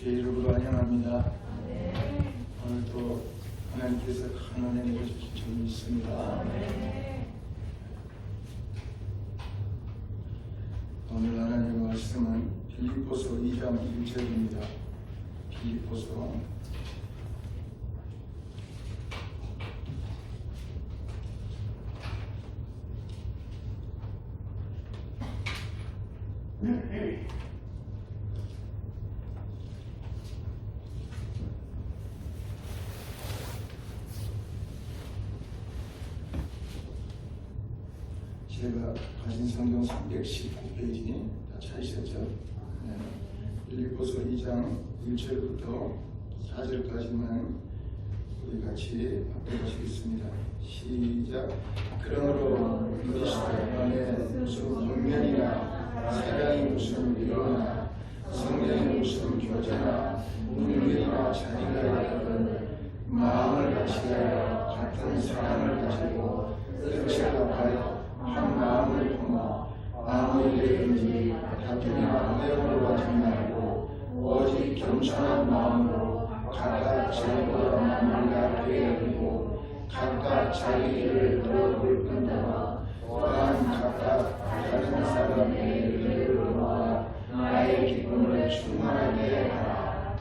주의 이름으로 환영합니다. 오늘도 하나님께서 큰 은혜 내려주실 줄 믿습니다. 오늘 하나님의 말씀은 빌립보서 2장 1절입니다. 빌립보서 제가 가진 성경 319페이지 다 찾으셨죠? 빌립보서 2장 1절부터 4절까지만 우리 같이 합독하시겠습니다. 시작. 그러므로 그리스도 안에 무슨 권면이나 사랑이 무슨 위로나 성령이 무슨 교제나 운명이나 자리가 있거든 마음을 같이하여 같은 사랑을 가지고 뜻을 합하여 한 마음을 품어 아무 일이든지 다툼이나 오해로 하지 말고 오직 겸손한 마음으로 각각 자기보다 남을 되어리고 각각 자기 일을 돌볼 뿐더러 또한 각각 다른 사람의 일을 모아 나의 기쁨을 충만하게 하라.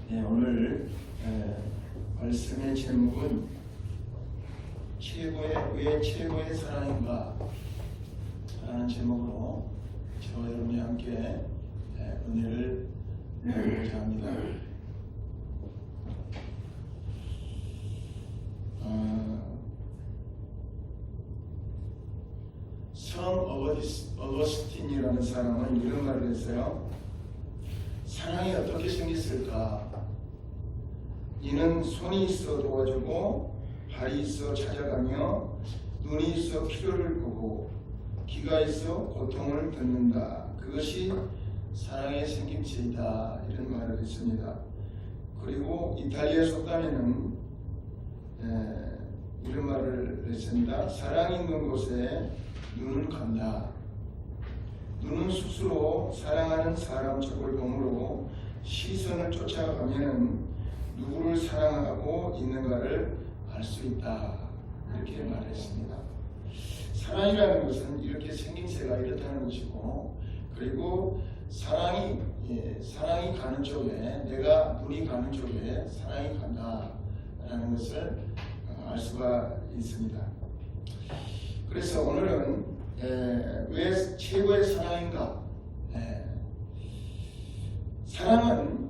네, 오늘 말씀의 제목은 왜 최고의 사랑인가 라는 제목으로 저와 여러분이 함께 은혜를 나누고자 합니다. 성 어거스틴이라는 사람은 이런 말을 했어요. 사랑이 어떻게 생겼을까? 이는 손이 있어 도와주고 발이 있어 찾아가며 눈이 있어 필요를 보고 귀가 있어 고통을 듣는다. 그것이 사랑의 생김새이다. 이런 말을 했습니다. 그리고 이탈리아 속담에는 이런 말을 했습니다. 사랑이 있는 곳에 눈은 간다. 눈은 스스로 사랑하는 사람 쪽을 보므로 시선을 쫓아가면 누구를 사랑하고 있는가를 알 수 있다. 이렇게 말했습니다. 사랑이라는 것은 이렇게 생김새가 이렇다는 것이고, 그리고 사랑이 가는 쪽에, 내가 눈이 가는 쪽에 사랑이 간다라는 것을 알 수가 있습니다. 그래서 오늘은 왜 최고의 사랑인가? 사랑은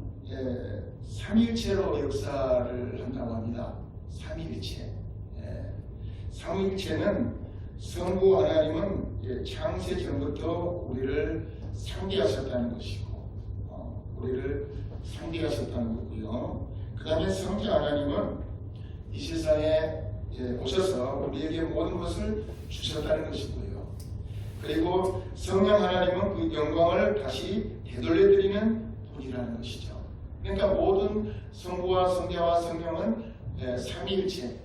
삼일체로 역사를 한다고 합니다. 삼일체. 삼일체는 성부 하나님은 창세 전부터 우리를 상대하셨다는 것이고, 우리를 상대하셨다는 거고요. 그 다음에 성자 하나님은 이 세상에 오셔서 우리에게 모든 것을 주셨다는 것이고요. 그리고 성령 하나님은 그 영광을 다시 되돌려드리는 분이라는 것이죠. 그러니까 모든 성부와 성자와 성령은 삼위일체,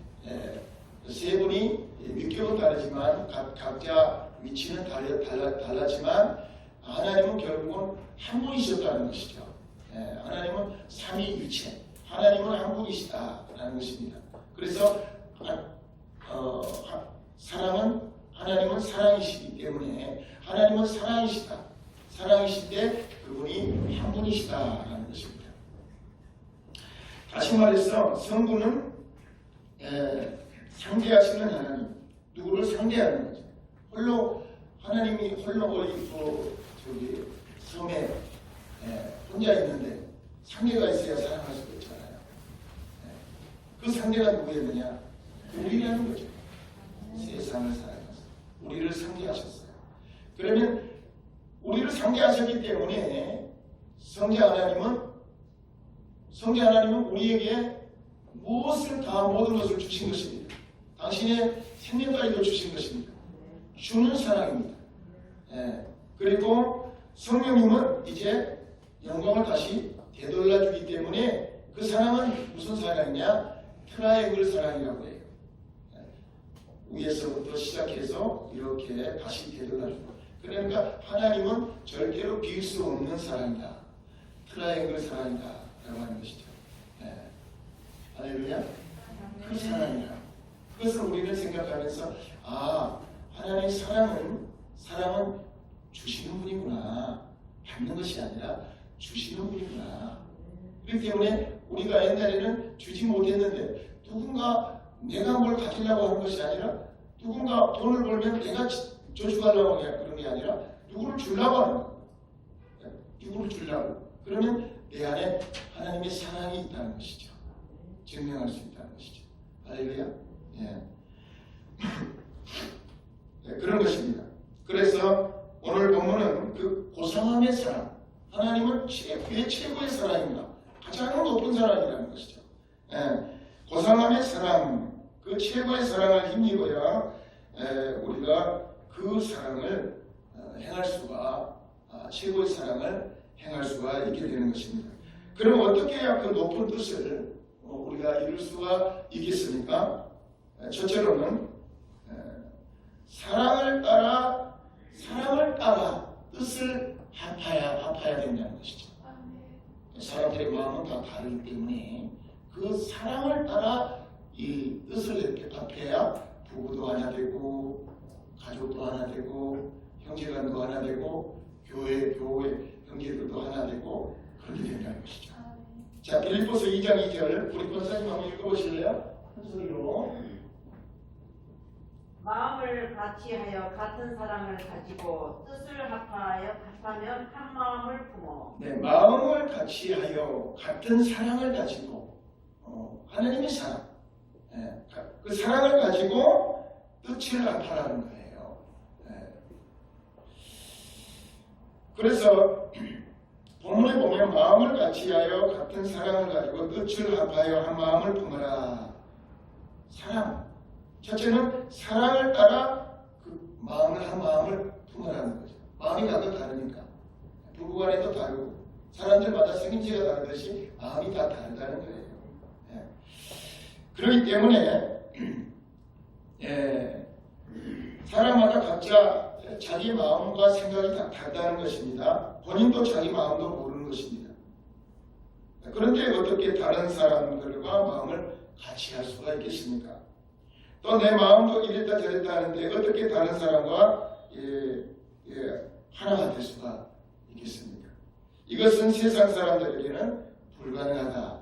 세 분이 위격은 다르지만 각자 위치는 달랐지만 하나님은 결국은 한 분이셨다는 것이죠. 하나님은 삼위일체, 하나님은 한 분이시다라는 것입니다. 그래서 하나님은 사랑이시기 때문에 하나님은 사랑이실 때 그분이 한 분이시다라는 것입니다. 다시 말해서 성부는 상대하시는 하나님, 누구를 상대하는 거죠. 하나님이 홀로 어디 섬에 혼자 있는데 상대가 있어야 사랑할 수가 있잖아요. 그 상대가 누구였느냐? 우리라는 거죠. 세상을 사랑해서 우리를 상대하셨어요. 그러면 우리를 상대하셨기 때문에 성자 하나님은 우리에게 무엇을 다 모든 것을 주신 것입니다. 당신의 생명까지도 주신 것입니다. 주는 사랑입니다. 그리고 성령님은 이제 영광을 다시 되돌려주기 때문에 그 사랑은 무슨 사랑이냐? 트라이앵글 사랑이라고 해요. 위에서부터 시작해서 이렇게 다시 되돌려주고 그러니까 하나님은 절대로 비울 수 없는 사랑이다. 트라이앵글 사랑이다. 라고 하는 것이죠. 네. 할렐루야. 그 사랑이다. 그것을 우리는 생각하면서 하나님의 사랑은 주시는 분이구나. 받는 것이 아니라 주시는 분이구나. 그렇기 때문에 우리가 옛날에는 주지 못했는데 누군가 내가 뭘 가지려고 하는 것이 아니라 누군가 돈을 벌면 내가 저축하려고 그런 게 아니라 누구를 주려고 하는 거예요. 누구를 주려고. 그러면 내 안에 하나님의 사랑이 있다는 것이죠. 증명할 수 있다는 것이죠. 할렐루야. 예. 네, 그런 것입니다. 그래서 오늘 본문은 그 고상함의 사랑, 하나님은 최고의 사랑입니다. 가장 높은 사랑이라는 것이죠. 예. 고상함의 사랑, 그 최고의 사랑을 힘입어야 우리가 그 사랑을 행할 수가, 최고의 사랑을 행할 수가 있게 되는 것입니다. 그럼 어떻게 해야 그 높은 뜻을 우리가 이룰 수가 있겠습니까? 첫째로는 사랑을 따라 뜻을 합해야 된다는 것이죠. 사람들의 마음은 다 다르기 때문에 그 사랑을 따라 이 뜻을 이렇게 합해야 부부도 하나 되고 가족도 하나 되고 형제간도 하나 되고 교회 형제들도 하나 되고 그렇게 된다는 것이죠. 자, 빌립보서 2장 2절 우리 권사님 한번 읽어보실래요? 큰 소리로. 마음을 같이하여 같은 사랑을 가지고 뜻을 합하면 한 마음을 품어. 네, 마음을 같이하여 같은 사랑을 가지고 하나님의 사랑, 그 사랑을 가지고 뜻을 합하라는 거예요. 그래서 본문에 보면 마음을 같이하여 같은 사랑을 가지고 뜻을 합하여 한 마음을 품어라. 사랑. 첫째는 사랑을 따라 그 마음을 한 마음을 품어라는 거죠. 마음이 나도 다르니까. 부부간에도 다르고 사람들마다 생김새가 다르듯이 마음이 다 다르다는 거예요. 그렇기 때문에 사람마다 각자 자기 마음과 생각이 다 다르다는 것입니다. 본인도 자기 마음도 모르는 것입니다. 그런데 어떻게 다른 사람들과 마음을 같이 할 수가 있겠습니까? 또 내 마음도 이랬다 저랬다 하는데 어떻게 다른 사람과 하나가 될 수가 있겠습니까? 이것은 세상 사람들에게는 불가능하다.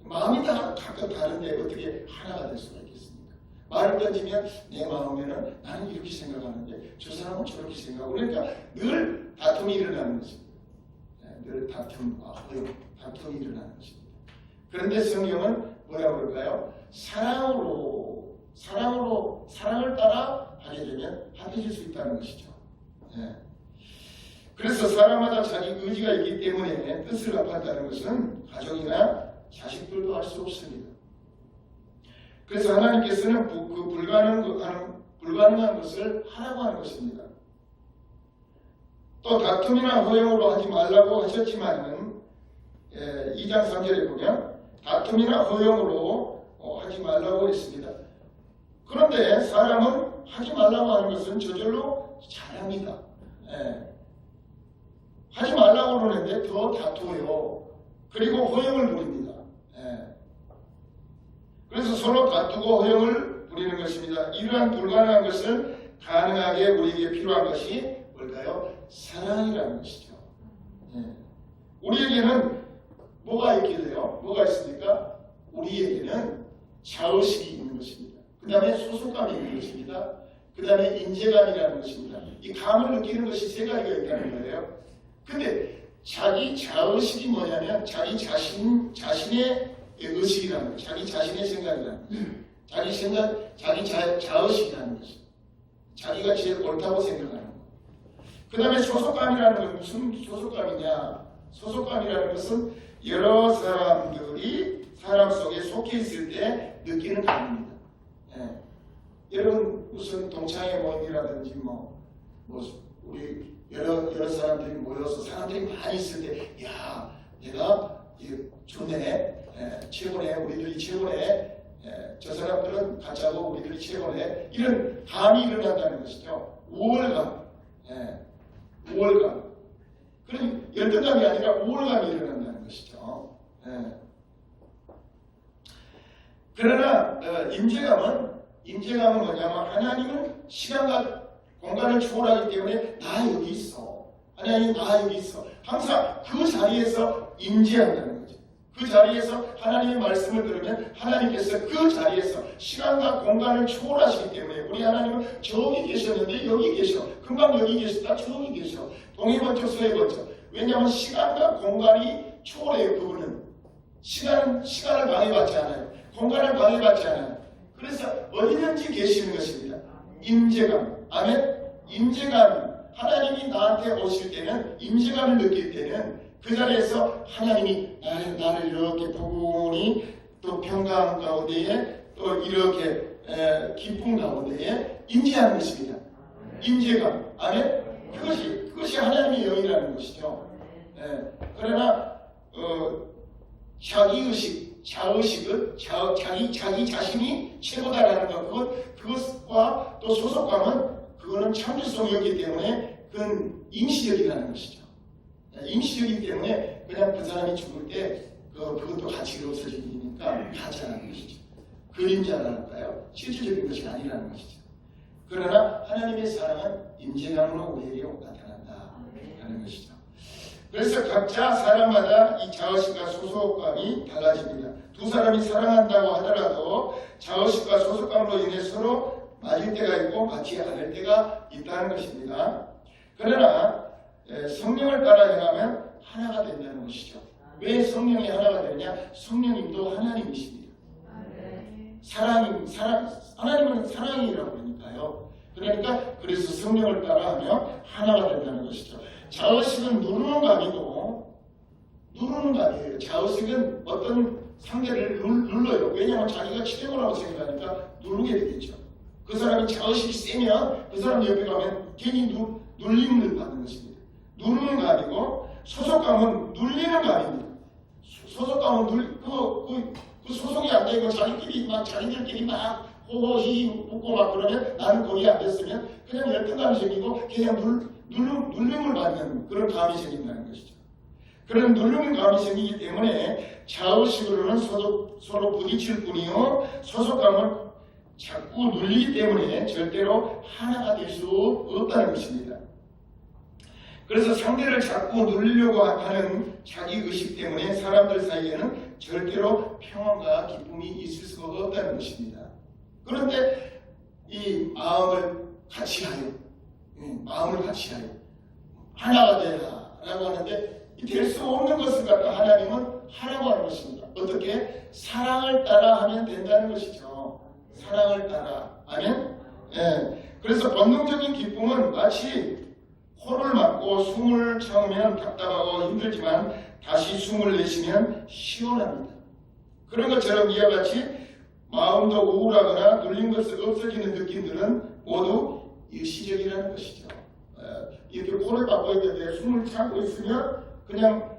마음이 다 각각 다른데 어떻게 하나가 될 수가 있겠습니까? 말을 던지면 내 마음에는 나는 이렇게 생각하는데 저 사람은 저렇게 생각하고 그러니까 늘 다툼이 일어나는 것입니다. 늘 다툼이 일어나는 것입니다. 그런데 성경은 뭐라고 그럴까요? 사랑을 따라 하게 되면 합해질 수 있다는 것이죠. 그래서 사람마다 자기 의지가 있기 때문에 뜻을 합한다는 것은 가족이나 자식들도 할 수 없습니다. 그래서 하나님께서는 그 불가능한 것을 하라고 하는 것입니다. 또 다툼이나 허용으로 하지 말라고 하셨지만은 2장 3절에 보면 다툼이나 허용으로 하지 말라고 했습니다. 그런데 사람은 하지 말라고 하는 것은 저절로 잘합니다. 하지 말라고 그러는데 더 다투어요. 그리고 허용을 부립니다. 그래서 서로 다투고 허용을 부리는 것입니다. 이러한 불가능한 것을 가능하게 우리에게 필요한 것이 뭘까요? 사랑이라는 것이죠. 우리에게는 뭐가 있길래요? 뭐가 있습니까? 우리에게는 자의식이 있는 것입니다. 그 다음에 소속감이 있는 것입니다. 그 다음에 인재감이라는 것입니다. 이 감을 느끼는 것이 세 가지가 있다는 거예요. 근데 자기 자의식이 뭐냐면 자기 자신의 의식이라는 거예요. 자기 자신의 생각이라는 거예요. 자기 자의식이라는 것이죠. 자기가 제일 옳다고 생각하는 거. 그 다음에 소속감이라는 건 무슨 소속감이냐? 소속감이라는 것은 여러 사람들이 사람 속에 속해 있을 때 느끼는 감입니다. 여러분 무슨 동창회 모임이라든지 우리 여러 사람들이 모여서 사람들이 많이 있을 때 야 내가 좋네 최고네 우리들이 최고네 저 사람들은 가짜고 우리들이 최고네 이런 감이 일어난다는 것이죠. 우월감 우월감. 그럼 열등감이 아니라 우월감이 일어난다는 것이죠. 예. 그러나 임재감은 뭐냐면 하나님은 시간과 공간을 초월하기 때문에 나 여기 있어. 하나님 나 여기 있어. 항상 그 자리에서 임재한다는 거죠. 그 자리에서 하나님의 말씀을 들으면 하나님께서 그 자리에서 시간과 공간을 초월하시기 때문에 우리 하나님은 저기 계셨는데 여기 계셔. 금방 여기 계셨다 저기 계셔. 동해 번쩍 서해 번쩍. 왜냐하면 시간과 공간이 초월해요. 그분은 시간을 방해받지 않아요. 공간을 방해받지 않아요. 그래서 어디든지 계시는 것입니다. 임재감. 아멘. 임재감. 하나님이 나한테 오실 때는 임재감을 느낄 때는 그 자리에서 하나님이 나를 이렇게 포근히 또 평강 가운데에 또 이렇게 기쁨 가운데에 임재하는 것입니다. 임재감. 아멘. 그것이 하나님의 영이라는 것이죠. 그러나 자의식은 자기 자신이 최고다라는 것, 그것과 또 소속감은 그거는 창조성이었기 때문에 그건 임시적이라는 것이죠. 임시적이기 때문에 그냥 그 사람이 죽을 때 그것도 가치가 없어지니까 가짜라는 것이죠. 그림자랄까요? 실질적인 것이 아니라는 것이죠. 그러나 하나님의 사랑은 임재감으로 오히려 나타난다라는 것이죠. 그래서 각자 사람마다 이 자의식과 소속감이 달라집니다. 두 사람이 사랑한다고 하더라도 자의식과 소속감으로 인해 서로 맞을 때가 있고 맞지 않을 때가 있다는 것입니다. 그러나 성령을 따라 행하면 하나가 된다는 것이죠. 왜 성령이 하나가 되느냐? 성령님도 하나님이십니다. 하나님은 사랑이라고 그러니까요. 그러니까 그래서 성령을 따라하면 하나가 된다는 것이죠. 자의식은 누르는 감이에요. 자의식은 어떤 상대를 눌러요. 왜냐하면 자기가 최고라고 생각하니까 누르게 되겠죠. 그 사람이 자의식이 세면 그 사람 옆에 가면 괜히 눌림을 받는 것입니다. 누르는 감이고 소속감은 눌리는 감입니다. 소속감은 그 소속이 안 되고 자기들끼리 막 호호히 웃고 막 그러면 나는 거기 안 됐으면 그냥 열등감이 생기고 그냥 눌림을 받는 그런 감이 생긴다는 것이죠. 그런 눌림의 감이 생기기 때문에 자의식으로는 서로 부딪힐 뿐이요 소속감은 자꾸 눌리기 때문에 절대로 하나가 될 수 없다는 것입니다. 그래서 상대를 자꾸 누리려고 하는 자기 의식 때문에 사람들 사이에는 절대로 평안과 기쁨이 있을 수가 없다는 것입니다. 그런데 이 마음을 같이 하여 하나가 되라 라고 하는데 될 수 없는 것을 갖다 하나님은 하라고 하는 것입니다. 어떻게? 사랑을 따라 하면 된다는 것이죠. 사랑을 따라. 아멘? 그래서 본능적인 기쁨은 마치 코를 막고 숨을 참으면 답답하고 힘들지만 다시 숨을 내쉬면 시원합니다. 그런 것처럼 이와 같이 마음도 우울하거나 눌린 것을 없어지는 느낌들은 모두 일시적이라는 것이죠. 이렇게 코를 막고 있는데 숨을 참고 있으면 그냥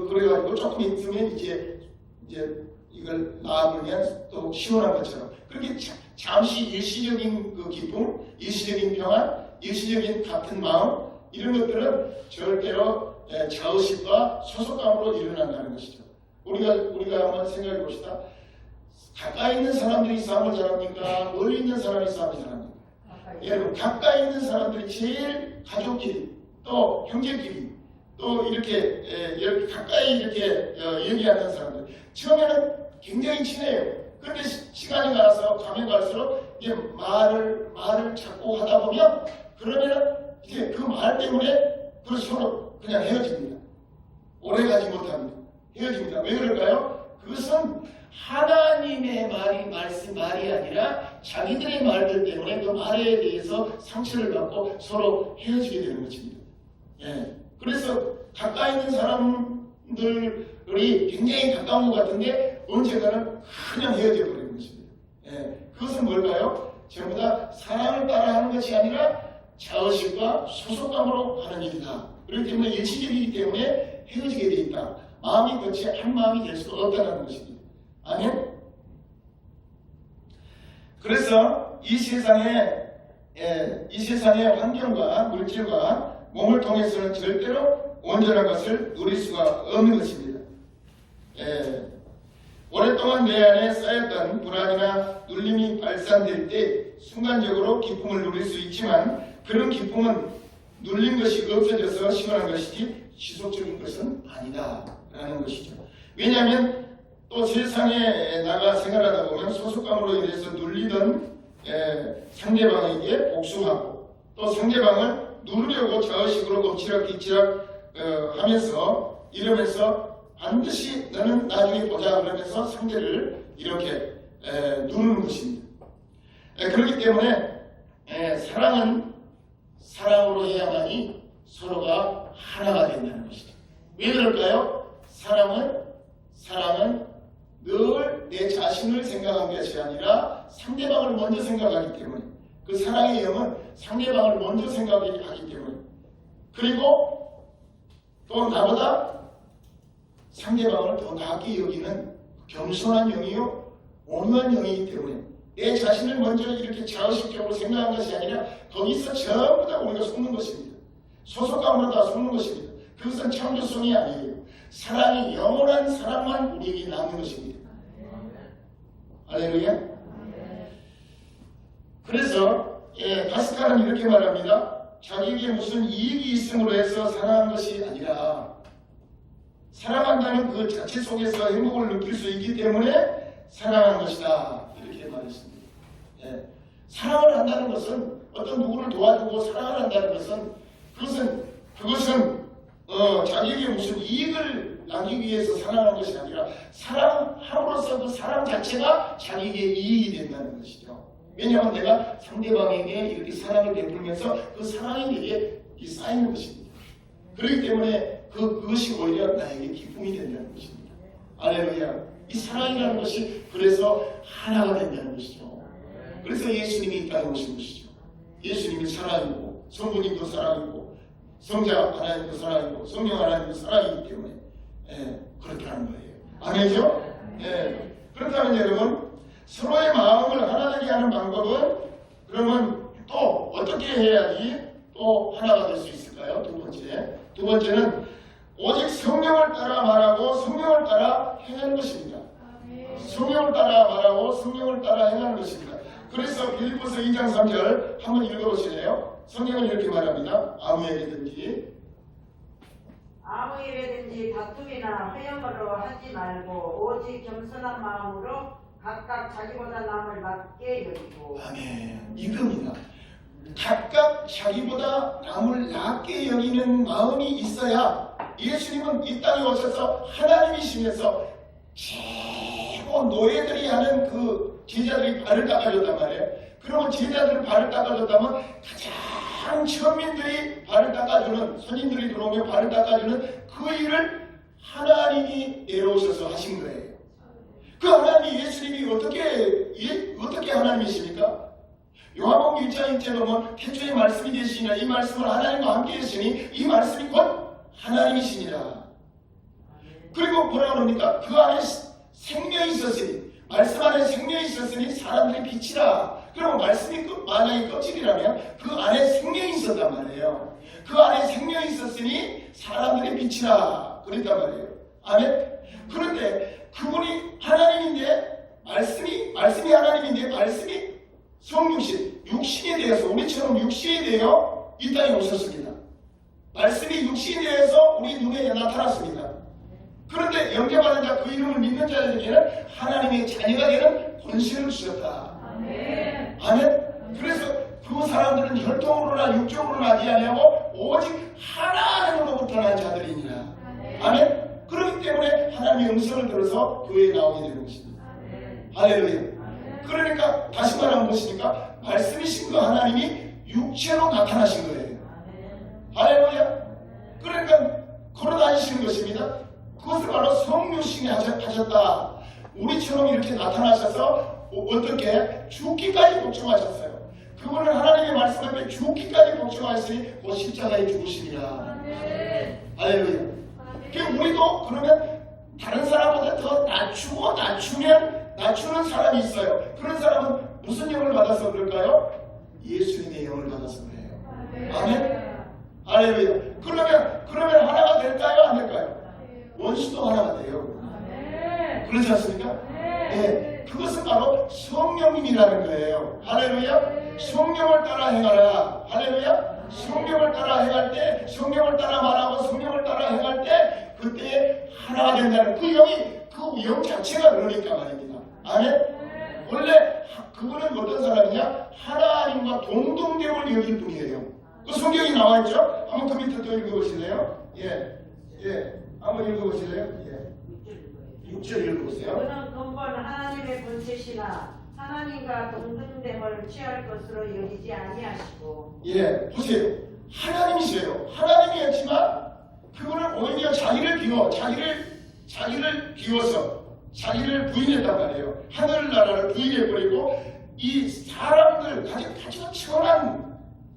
그래가지고 조금 있으면 이제 이걸 놔두면 또 시원한 것처럼 그렇게 잠시 일시적인 그 기쁨, 일시적인 평안, 일시적인 같은 마음 이런 것들은 절대로 자의식과 소속감으로 일어난다는 것이죠. 우리가 한번 생각해 봅시다. 가까이 있는 사람들이 싸움을 잘합니까? 멀리 있는 사람이 싸움을 잘합니까? 여러분 가까이 있는 사람들이 제일 가족끼리 또 형제끼리 또 이렇게 가까이 이렇게 얘기하는 사람들 처음에는 굉장히 친해요. 그런데 시간이 가면 갈수록 이제 말을 자꾸 하다 보면 그러면은 이제 그 말 때문에 그 서로 그냥 헤어집니다. 오래 가지 못합니다. 헤어집니다. 왜 그럴까요? 그것은 하나님의 말이 아니라 자기들의 말들 때문에 그 말에 대해서 상처를 받고 서로 헤어지게 되는 것입니다. 그래서 가까이 있는 사람들이 굉장히 가까운 것 같은데 언젠가는 그냥 헤어져 버리는 것입니다. 그것은 뭘까요? 전부 다 사랑을 따라 하는 것이 아니라 자의식과 소속감으로 하는 일이다. 그렇기 때문에 일시적이기 때문에 헤어지게 되어 있다. 마음이 같이 한 마음이 될 수가 없다는 것입니다. 아멘? 그래서 이 세상에 이 세상의 환경과 물질과 몸을 통해서는 절대로 온전한 것을 누릴 수가 없는 것입니다. 오랫동안 내 안에 쌓였던 불안이나 눌림이 발산될 때 순간적으로 기쁨을 누릴 수 있지만 그런 기쁨은 눌린 것이 없어져서 시원한 것이지 지속적인 것은 아니다 라는 것이죠. 왜냐하면 또 세상에 나가 생활하다 보면 소속감으로 인해서 눌리던 상대방에게 복수하고 또 상대방을 누르려고 저식으로 엎치락뒤치락 하면서 이러면서 반드시 너는 나중에 보자 그러면서 상대를 이렇게 누르는 것입니다. 그렇기 때문에 사랑은 사랑으로 해야만이 서로가 하나가 된다는 것이죠. 왜 그럴까요? 사랑은 늘 내 자신을 생각한 것이 아니라 상대방을 먼저 생각하기 때문에 그 사랑의 영은 상대방을 먼저 생각하기 때문에 그리고 또 나보다 상대방을 더 낮게 여기는 겸손한 영이요 온유한 영이기 때문에 내 자신을 먼저 이렇게 자의식적으로 생각한 것이 아니라 거기서 전부 다 우리가 속는 것입니다. 소속감으로 다 속는 것입니다. 그것은 창조성이 아니에요. 사랑이 영원한 사랑만 우리에게 남는 것입니다. 할렐루야. 그래서 바스칼은 이렇게 말합니다. 자기에게 무슨 이익이 있음으로 해서 사랑한 것이 아니라 사랑한다는 그 자체 속에서 행복을 느낄 수 있기 때문에 사랑한 것이다. 이렇게 말했습니다. 사랑을 한다는 것은 어떤 누구를 도와주고 사랑을 한다는 것은 그것은 자기에게 무슨 이익을 남기기 위해서 사랑하는 것이 아니라 사랑함으로써 그 사랑 자체가 자기에게 이익이 된다는 것이죠. 왜냐하면 내가 상대방에게 이렇게 사랑을 베풀면서 그 사랑이 내게 쌓이는 것입니다. 그렇기 때문에 그것이 오히려 나에게 기쁨이 된다는 것입니다. 할렐루야. 이 사랑이라는 것이 그래서 하나가 된다는 것이죠. 그래서 예수님이 이 땅에 오신 것이죠. 예수님이 사랑이고 성부님도 사랑이고 성자 하나님도 사랑이고 성령 하나님도 사랑이기 때문에 그렇게 하는 거예요. 아니죠? 그렇다면 여러분 서로의 마음을 하나 되게 하는 방법은 그러면 또 어떻게 해야지 또 하나가 될 수 있을까요? 두 번째는 오직 성령을 따라 말하고 성령을 따라 행하는 것입니다. 성령을 따라 말하고 성령을 따라 행하는 것입니다. 그래서 빌립보서 2장 3절 한번 읽어보실래요? 성경은 이렇게 말합니다. 아무 일이든지 다툼이나 회영으로 하지 말고 오직 겸손한 마음으로 각각 자기보다 남을 낮게 여기고. 아멘. 이겁니다. 각각 자기보다 남을 낮게 여기는 마음이 있어야 예수님은 이 땅에 오셔서 하나님이시면서 최고 노예들이 하는 그 제자들이 발을 닦아줬단 말이에요. 그러면 제자들이 발을 닦아줬다면 가장 천민들이 발을 닦아주는 선인들이 들어오면 발을 닦아주는 그 일을 하나님이 내려오셔서 하신 거예요. 그 하나님이 예수님이 어떻게 하나님이십니까? 요한복음 1장 1절에 보면 태초에 말씀이 계시니라 이 말씀은 하나님과 함께 계시니 이 말씀이 곧 하나님이시니라. 그리고 뭐라 그럽니까? 그 안에 생명이 있었으니 말씀 안에 생명이 있었으니 사람들의 빛이라. 그러면 말씀이 만약에 껍질이라면 그 안에 생명이 있었단 말이에요. 그 안에 생명이 있었으니 사람들의 빛이라 그랬단 말이에요. 아멘. 그런데 그분이 하나님인데 말씀이 하나님인데 말씀이 성육신, 육신에 대해서 우리처럼 육신에 대해 이 땅에 오셨습니다. 말씀이 육신에 대해서 우리 눈에 나타났습니다. 그런데 영접하는 자, 그 이름을 믿는 자에게는 하나님의 자녀가 되는 권세를 주셨다. 아멘. 아멘. 그래서 그 사람들은 혈통으로나 육적으로 나지 아니하고 오직 하나님으로부터 난 자들이니라. 아멘. 그렇기 때문에 하나님의 음성을 들어서 교회에 나오게 되는 것입니다. 할렐루야. 그러니까 다시 말하면 무엇입니까? 말씀이신 그 하나님이 육체로 나타나신 거예요. 할렐루야. 그러니까 걸어다니시는 것입니다. 그것을 바로 성육신이 하셨다. 우리처럼 이렇게 나타나셔서 어떻게 죽기까지 복종하셨어요. 그분은 하나님의 말씀 앞에 죽기까지 복종하시니 그 십자가에 죽으시니라. 할렐루야. 우리도 그러면 다른 사람보다 더 낮추는 사람이 있어요. 그런 사람은 무슨 영을 받아서 그럴까요? 예수님의 영을 받아서 그래요. 아멘. 할렐루야. 그러면 하나가 될까요? 안 될까요? 원수도 하나가 돼요. 그렇지 않습니까? 네. 그것은 바로 성령님이라는 거예요. 할렐루야. 성령을 따라 행하라. 할렐루야. 성령을 따라 행할 때, 성령을 따라 말하고 성령을 따라 행할 때 그때 하나가 된다는 그 영 자체가 그러니까 말입니다. 아멘. 원래 그분은 어떤 사람이냐? 하나님과 동등됨을 여길 분이에요. 그 성경이 나와 있죠? 한번 그 밑에 또 읽어보실래요? 한번 읽어보실래요? 6절 읽어보세요. 그는 근본 하나님의 본체시나 하나님과 동등됨을 취할 것으로 여기지 아니하시고. 보세요. 하나님이세요. 하나님이었지만 그분은 오히려 자기를 비워서 자기를 부인했단 말이에요. 하늘나라를 부인해버리고 이 사람들 가장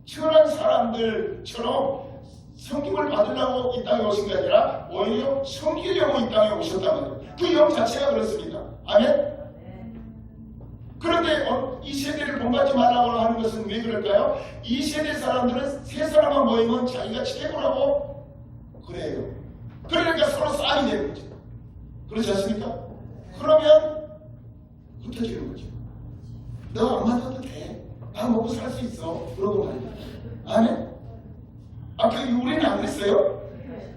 천한 사람들처럼 섬김을 받으려고 이 땅에 오신 게 아니라 오히려 섬기려고 이 땅에 오셨단 말이에요. 그 영 자체가 그렇습니다. 아멘? 그런데 이 세대를 본받지 말라고 하는 것은 왜 그럴까요? 이 세대 사람들은 세 사람만 모이면 자기가 최고라고 그래요. 그러니까 서로 싸움이 되는 거죠. 그렇지 않습니까? 그러면 흩어지는 거죠. 너 안 맞아도 돼. 나 먹고 살 수 있어. 그러고 말이야. 아멘? 우리는 안 그랬어요?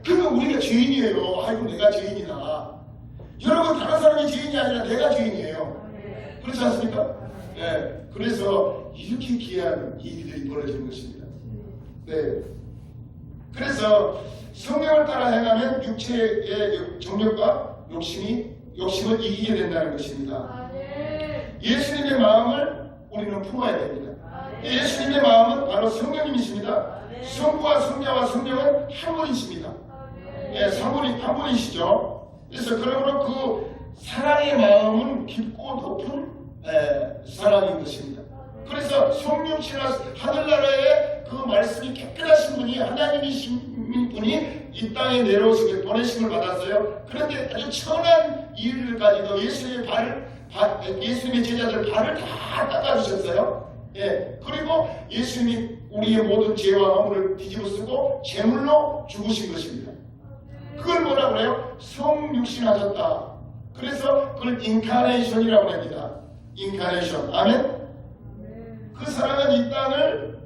그러면 우리가 죄인이에요. 아이고 내가 죄인이다. 여러분 다른 사람이 죄인이 아니라 내가 죄인이에요. 그렇지 않습니까? 네. 그래서 이렇게 귀한 일들이 벌어지는 것입니다. 네. 그래서 성령을 따라 행하면 육체의 정욕과 욕심을 이기게 된다는 것입니다. 예수님의 마음을 우리는 품어야 됩니다. 예수님의 마음은 바로 성령님이십니다. 성부와 성자와 성령은 한 분이십니다. 한 분이시죠. 그래서 그러므로 그 사랑의 마음은 깊고 높은 사랑인 것입니다. 그래서 성령시나 하늘나라에 그 말씀이 깨끗하신 분이 하나님이신 분이 이 땅에 내려오시게 보내심을 받았어요. 그런데 아주 천한 일을 가지고 예수님의 제자들 발을 다 닦아주셨어요. 그리고 예수님이 우리의 모든 죄와 허물을 뒤집어 쓰고 제물로 죽으신 것입니다. 그걸 뭐라 그래요? 성육신하셨다. 그래서 그걸 인카네이션이라고 합니다. 인카네이션. 아멘? 그 사랑은 이 땅을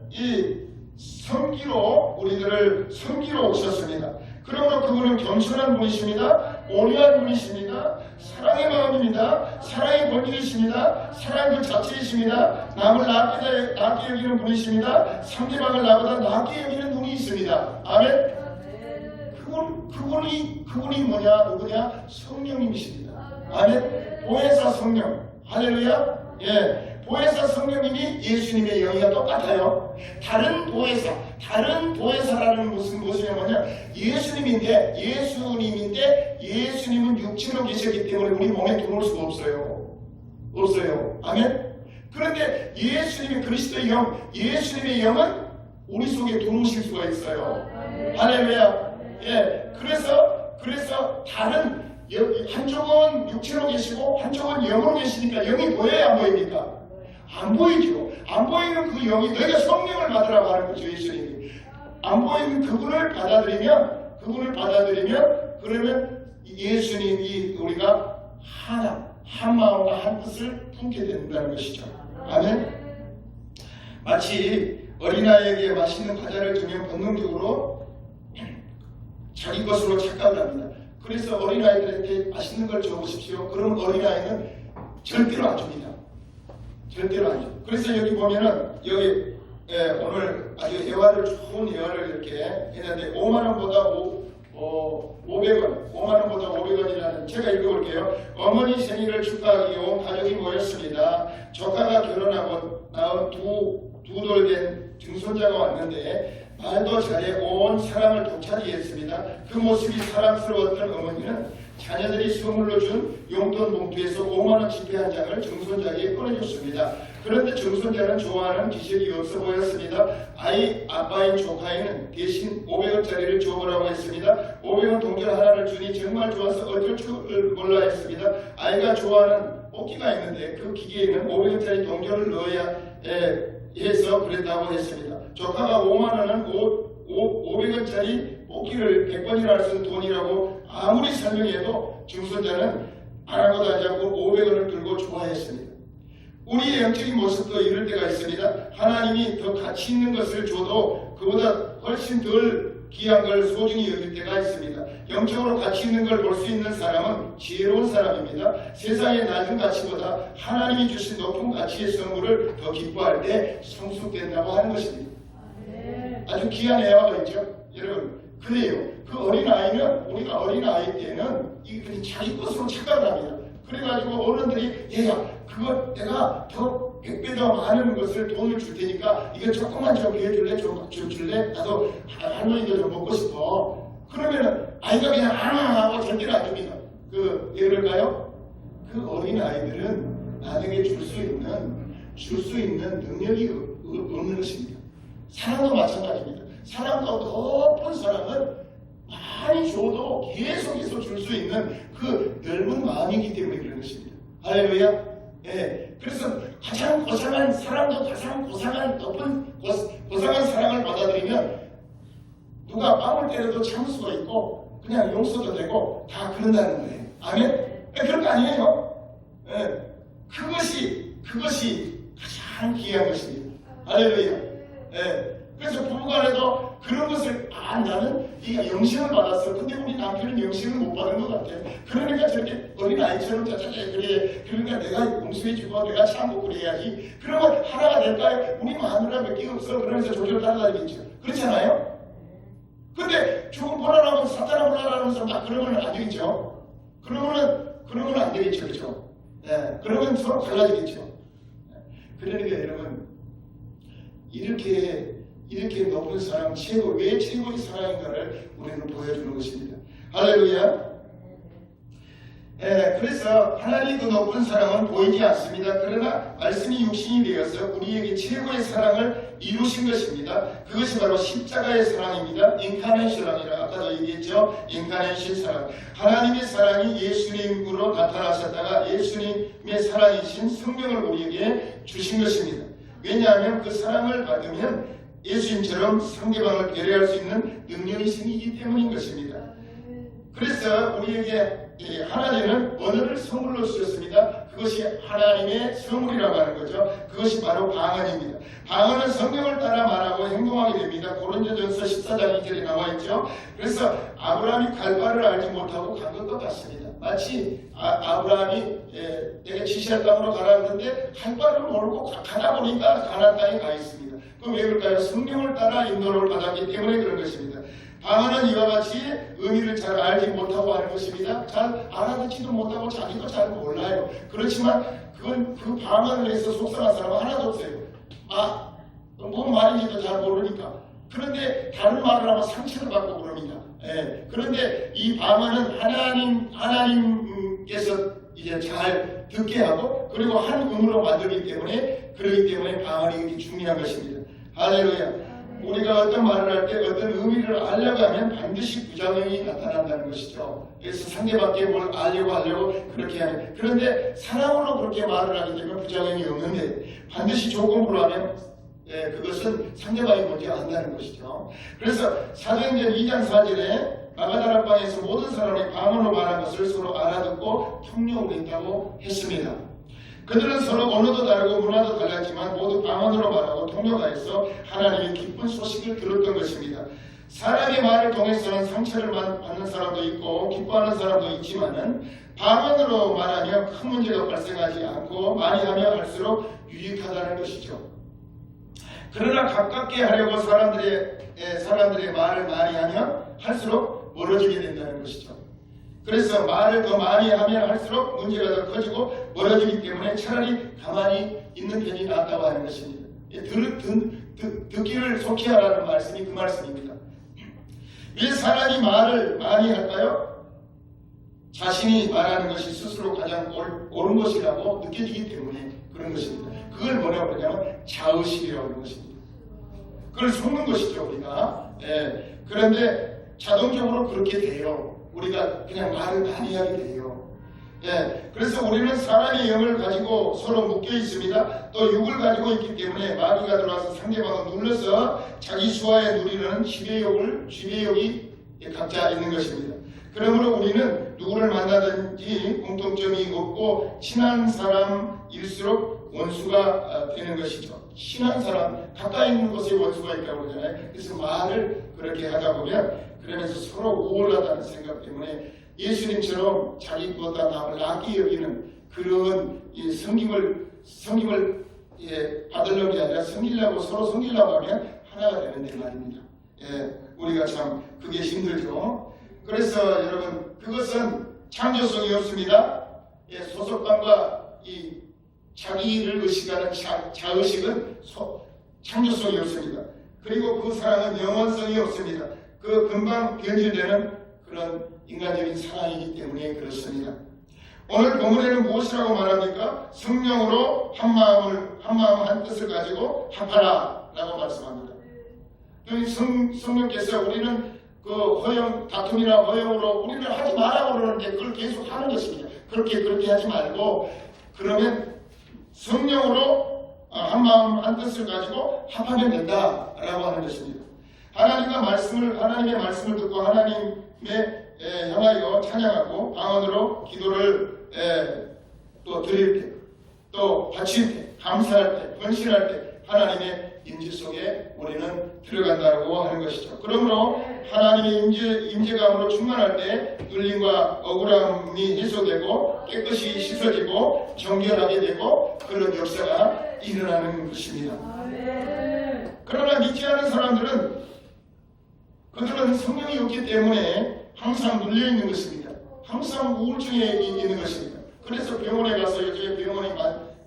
섬기러 우리들을 섬기러 오셨습니다. 그러므로 그분은 겸손한 분이십니다. 온유한 분이십니다. 사랑의 마음입니다. 사랑의 본질이십니다. 사랑 그 자체이십니다. 남을 낮게 여기는 분이십니다. 상대방을 나보다 낮게 여기는 분이 있습니다. 아멘? 그분이 누구냐? 성령님이십니다. 아멘? 보혜사 성령. 할렐루야? 보혜사 성령님이 예수님의 영이가 똑같아요. 다른 보혜사라는 것은 뭐냐? 예수님인데 예수님은 육체로 계시기 때문에 우리 몸에 들어올 수가 없어요. 아멘? 그런데 예수님의 그리스도의 영, 예수님의 영은 우리 속에 들어오실 수가 있어요. 할렐루야. 그래서 다른 한쪽은 육체로 계시고 한쪽은 영으로 계시니까 영이 보여요, 안 보입니까? 안 보이죠. 안 보이는 그 영이 너희가 성령을 받으라고 하는 거죠. 예수님이 안 보이는 그분을 받아들이면 그러면 예수님이 우리가 한 마음과 한 뜻을 품게 된다는 것이죠. 아멘. 마치 어린아이에게 맛있는 과자를 주면 본능적으로 자기 것으로 착각을 합니다. 그래서 어린아이들한테 맛있는 걸 줘보십시오. 그러면 어린아이는 절대로 안 줍니다. 절대로 안 줘. 그래서 여기 보면은 오늘 아주 좋은 예화를 이렇게 했는데 5만원보다 500원이라는 제가 읽어볼게요. 어머니 생일을 축하하기 위해 온 가족이 모였습니다. 조카가 결혼하고 낳은 두 돌 된 증손자가 왔는데 말도 잘해 온 사람을 독차지게 했습니다. 그 모습이 사랑스러웠던 어머니는 자녀들이 선물로 준 용돈 봉투에서 5만원 지폐 한 장을 증손자에게 꺼내줬습니다. 그런데 증손자는 좋아하는 기색이 없어 보였습니다. 아빠인 조카에는 대신 500원짜리를 줘보라고 했습니다. 500원 동전 하나를 주니 정말 좋아서 어쩔 줄 몰라 했습니다. 아이가 좋아하는 뽑기가 있는데 그 기계에는 500원짜리 동전을 넣어야 해서 그랬다고 했습니다. 조카가 5만 원은 500원짜리 뽑기를 100번이나 할 수 있는 돈이라고 아무리 설명해도 증손자는 아랑곳 하지 않고 500원을 들고 좋아했습니다. 우리의 영적인 모습도 이럴 때가 있습니다. 하나님이 더 가치 있는 것을 줘도 그보다 훨씬 덜 귀한 걸 소중히 여길 때가 있습니다. 영적으로 가치 있는 걸 볼 수 있는 사람은 지혜로운 사람입니다. 세상의 낮은 가치보다 하나님이 주신 높은 가치의 선물을 더 기뻐할 때 성숙된다고 하는 것입니다. 아주 귀한 애화가 있죠. 여러분, 그래요. 그 어린아이는, 우리가 어린아이 때는 이게 자기 것으로 착각을 합니다. 그래가지고 어른들이 얘가 그거 내가 더 100배 더 많은 것을 돈을 줄 테니까 이거 조금만 좀 빌려줄래? 좀 줄래? 나도 할머니도 좀 먹고 싶어. 그러면은 아이가 그냥 하고 절대로 안 줍니다. 왜 그럴까요? 그 어린아이들은 나에게 줄 수 있는 능력이 없는 것입니다. 사랑도 마찬가지입니다. 사랑도 높은 사랑은 많이 줘도 계속해서 줄 수 있는 그 넓은 마음이기 때문에 그런 것입니다. 할렐루야. 예. 그래서 가장 고상한 사랑도 가장 고상한 높은 고상한 사랑을 받아들이면 누가 뺨을 때려도 참을 수가 있고 그냥 용서도 되고 다 그런다는 거예요. 아멘? 예, 그런 거 아니에요? 예. 그것이 가장 귀한 것입니다. 할렐루야. 예. 그래서 부부간에도 그런 것을 나는 네가 영생을 받았어. 근데 우리 남편은 영생을 못 받은 것 같아. 그러니까 저렇게 어린아이처럼 그래. 그러니까 내가 용서해주고 내가 참고 그래야지. 그러면 하나가 될까요? 우리 마누라 몇 개 없어. 그러면서 조절 따라다니겠죠. 그렇잖아요? 근데 죽은 보라라면 사탄아 보라라면서 막 그러면 안 되겠죠. 그러면 안 되겠죠. 그렇죠? 예. 그러면 서로 갈라지겠죠. 그러니까 여러분 이렇게 높은 사랑, 왜 최고의 사랑인가를 우리는 보여주는 것입니다. 할렐루야. 그래서 하나님 그 높은 사랑은 보이지 않습니다. 그러나 말씀이 육신이 되어서 우리에게 최고의 사랑을 이루신 것입니다. 그것이 바로 십자가의 사랑입니다. 인카네이션이라 아까도 얘기했죠. 인카네이션 사랑. 하나님의 사랑이 예수님으로 나타나셨다가 예수님의 사랑이신 성령을 우리에게 주신 것입니다. 왜냐하면 그 사랑을 받으면 예수님처럼 상대방을 배려할 수 있는 능력이 생기기 때문인 것입니다. 그래서 우리에게 하나님은 언어를 선물로 주셨습니다. 그것이 하나님의 선물이라고 하는 거죠. 그것이 바로 방언입니다. 방언은 성경을 따라 말하고 행동하게 됩니다. 고린도전서 14장 2절에 나와 있죠. 그래서 아브라함이 갈 바를 알지 못하고 간 것 같습니다. 마치 아브라함이 내가 지시할 땅으로 가라 했는데 갈 바를 모르고 가다 보니까 가나안 땅에 가 있습니다. 그럼 왜 그럴까요? 성경을 따라 인도를 받았기 때문에 그런 것입니다. 방언은 이와 같이 의미를 잘 알지 못하고 하는 것입니다. 잘 알아듣지도 못하고 자기도 잘 몰라요. 그렇지만 그 방언을 해서 속상한 사람은 하나도 없어요. 뭔 말인지도 잘 모르니까. 그런데 다른 말을 하면 상처를 받고 그럽니다. 그런데 이 방언은 하나님께서 이제 잘 듣게 하고 그리고 한 음으로 만들기 때문에 그러기 때문에 방언이 이렇게 중요한 것입니다. 할렐루야. 우리가 어떤 말을 할 때 어떤 의미를 알려고 하면 반드시 부작용이 나타난다는 것이죠. 그래서 상대방께 뭘 하려고 그렇게 하는. 그런데 사랑으로 그렇게 말을 하게 되면 부작용이 없는데 반드시 조건부로 하면 그것은 상대방이 뭔지 안다는 것이죠. 그래서 사도행전 2장 4절에 마가다락방에서 모든 사람이 방언으로 말한 것을 서로 알아듣고 통역을 했다고 했습니다. 그들은 서로 언어도 다르고 문화도 달랐지만 모두 방언으로 말하고 통역하여서 하나님의 기쁜 소식을 들었던 것입니다. 사람의 말을 통해서는 상처를 받는 사람도 있고 기뻐하는 사람도 있지만은 방언으로 말하며 큰 문제가 발생하지 않고 많이 하면 할수록 유익하다는 것이죠. 그러나 가깝게 하려고 사람들의 말을 많이 하면 할수록 멀어지게 된다는 것이죠. 그래서 말을 더 많이 하면 할수록 문제가 더 커지고 멀어지기 때문에 차라리 가만히 있는 편이 낫다고 하는 것입니다. 듣기를 속히 하라는 말씀이 그 말씀입니다. 왜 사람이 말을 많이 할까요? 자신이 말하는 것이 스스로 가장 옳은 것이라고 느껴지기 때문에 그런 것입니다. 그걸 뭐라고 하냐면 자의식이라고 하는 것입니다. 그걸 속는 것이죠, 우리가. 그런데 자동적으로 그렇게 돼요. 우리가 그냥 말을 많이 하게 돼요. 예, 그래서 우리는 사람의 영을 가지고 서로 묶여 있습니다. 또 육을 가지고 있기 때문에 마귀가 들어와서 상대방을 눌러서 자기 수하에 누리는 지배욕이 각자 있는 것입니다. 그러므로 우리는 누구를 만나든지 공통점이 없고 친한 사람일수록 원수가 되는 것이죠. 친한 사람, 가까이 있는 곳에 원수가 있다고 그러잖아요. 그래서 말을 그렇게 하다 보면 그러면서 서로 우월하다는 생각 때문에 예수님처럼 자기보다 남을 아끼 여기는 그런 섬김을 받으려는 게 아니라 섬기려고 서로 섬기려고 하면 하나가 되는데 말입니다. 우리가 참 그게 힘들죠. 그래서 여러분 그것은 창조성이 없습니다. 소속감과 이 자기를 의식하는 자의식은 창조성이 없습니다. 그리고 그 사랑은 영원성이 없습니다. 그 금방 변질되는 그런 인간적인 사랑이기 때문에 그렇습니다. 오늘 본문에는 무엇이라고 말합니까? 성령으로 한 마음 한 뜻을 가지고 합하라 라고 말씀합니다. 성령께서 우리는 그 다툼이나 허용으로 우리는 하지 말라고 그러는데 그걸 계속 하는 것입니다. 그렇게 하지 말고 그러면 성령으로 한 마음 한 뜻을 가지고 합하면 된다라고 하는 것입니다. 하나님의 말씀을 듣고 하나님의 향하여 찬양하고 방언으로 기도를 또 드릴 때, 또 바칠 때, 감사할 때, 헌신할 때 하나님의 임재 속에 우리는 들어간다고 하는 것이죠. 그러므로 하나님의 임재감으로 충만할 때 눌림과 억울함이 해소되고 깨끗이 씻어지고 정결하게 되고 그런 역사가 일어나는 것입니다. 그러나 믿지 않은 사람들은 그들은 성령이 없기 때문에 항상 눌려있는 것입니다. 항상 우울증에 있는 것입니다. 그래서 병원에 가서 요즘에 병원이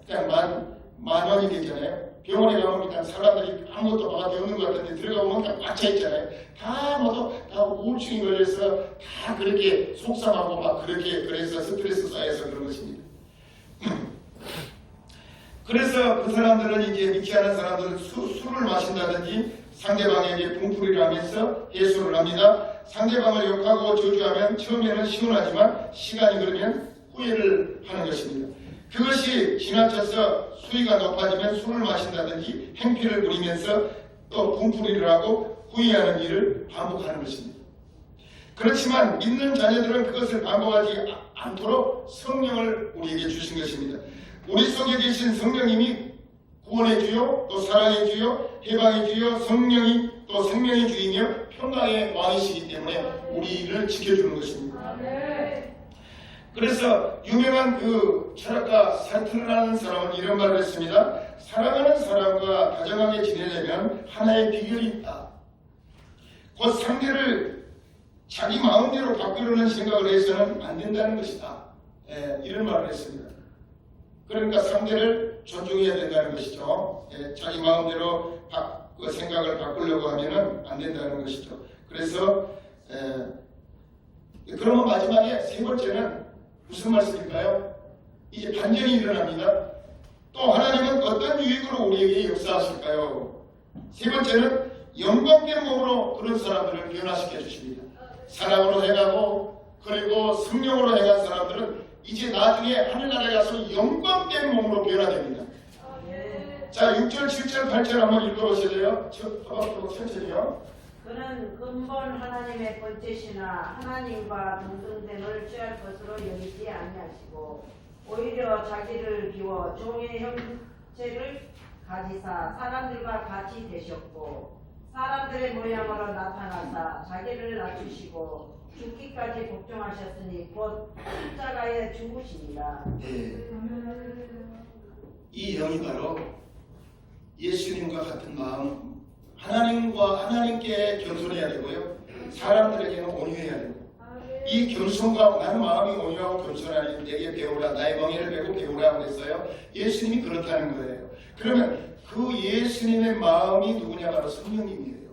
그냥 만원이 되잖아요. 병원에 가면 일단 사람들이 아무것도 바깥에 없는 것 같은데 들어가보면 다 꽉차 있잖아요. 다 우울증이 걸려서 다 그렇게 속상하고 막 그래서 스트레스 쌓여서 그런 것입니다. 그래서 그 사람들은 이제 믿지 않은 사람들은 술을 마신다든지 상대방에게 분풀이를 하면서 해소를 합니다. 상대방을 욕하고 저주하면 처음에는 시원하지만 시간이 흐르면 후회를 하는 것입니다. 그것이 지나쳐서 수위가 높아지면 술을 마신다든지 행패를 부리면서 또 분풀이를 하고 후회하는 일을 반복하는 것입니다. 그렇지만 믿는 자녀들은 그것을 반복하지 않도록 성령을 우리에게 주신 것입니다. 우리 속에 계신 성령님이 구원의 주요, 또 사랑의 주요, 해방의 주요, 성령이 또 생명의 주이며 평강의 왕이시기 때문에 우리를 지켜주는 것입니다. 그래서 유명한 그 철학가 사르트르라는 사람은 이런 말을 했습니다. 사랑하는 사람과 다정하게 지내려면 하나의 비결이 있다. 곧 상대를 자기 마음대로 바꾸려는 생각을 해서는 안 된다는 것이다. 이런 말을 했습니다. 그러니까 상대를 존중해야 된다는 것이죠. 자기 마음대로 생각을 바꾸려고 하면은 안 된다는 것이죠. 그래서 그러면 마지막에 세 번째는 무슨 말씀일까요? 이제 반전이 일어납니다. 또 하나님은 어떤 유익으로 우리에게 역사하실까요? 세 번째는 영광된 몸으로 그런 사람들을 변화시켜 주십니다. 사랑으로 해가고 그리고 성령으로 해간 사람들은 이제 나중에 하늘나라에 가서 영광된 몸으로 변화됩니다. 자, 6절, 7절, 8절 한번 읽어보실래요? 천천히요. 그는 근본 하나님의 번제시나 하나님과 동등됨을 취할 것으로 여기지 아니하시고 오히려 자기를 비워 종의 형체를 가지사 사람들과 같이 되셨고 사람들의 모양으로 나타나사 자기를 낮추시고 죽기까지 복종하셨으니 곧 십자가에 죽으십니다. 이 영이 바로 예수님과 같은 마음, 하나님께 겸손해야 되고요. 사람들에게는 온유해야 되고 이 겸손과 나는 마음이 온유하고 겸손하니 내게 배우라. 나의 멍에를 메고 배우라 그랬어요. 예수님이 그렇다는 거예요. 그러면 그 예수님의 마음이 누구냐? 바로 성령님이에요.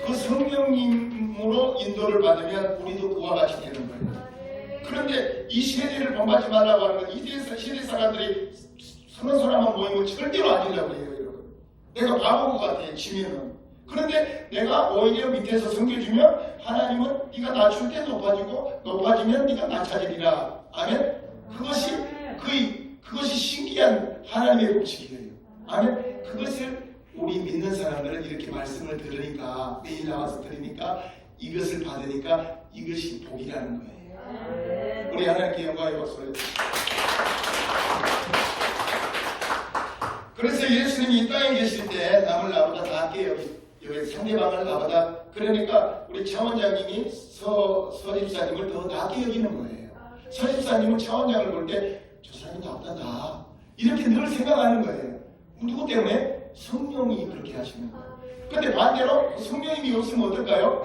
그 성령님으로 인도를 받으면 우리도 그와 같이 되는 거예요. 그런데 이 세대를 본받지 말라고 하는 건 이 세대 사람들이 서너 사람만 모이면 절대로 아니라고 해요. 여러분. 내가 바보 같아 지면은. 그런데 내가 오히려 밑에서 섬겨주면 하나님은 네가 낮출 때 높아지고 높아지면 네가 낮아지리라. 아멘. 그것이 신기한 하나님의 법칙이에요. 아멘. 그것을 우리 믿는 사람들은 이렇게 말씀을 들으니까, 매일 나와서 들으니까, 이것을 받으니까 이것이 복이라는 거예요. 우리 하나님께 영광의 박수를. 그래서 예수님이 이 땅에 계실 때 남을 나보다 낫게 여기 상대방을 나보다, 그러니까 우리 차원장님이 서집사님을 더 낫게 여기는 거예요. 서집사님은 차원장을 볼 때 저 사람이 나보다 나아, 이렇게 늘 생각하는 거예요. 누구 때문에? 성령이 그렇게 하시는 거예요. 근데 반대로 성령님이 없으면 어떨까요?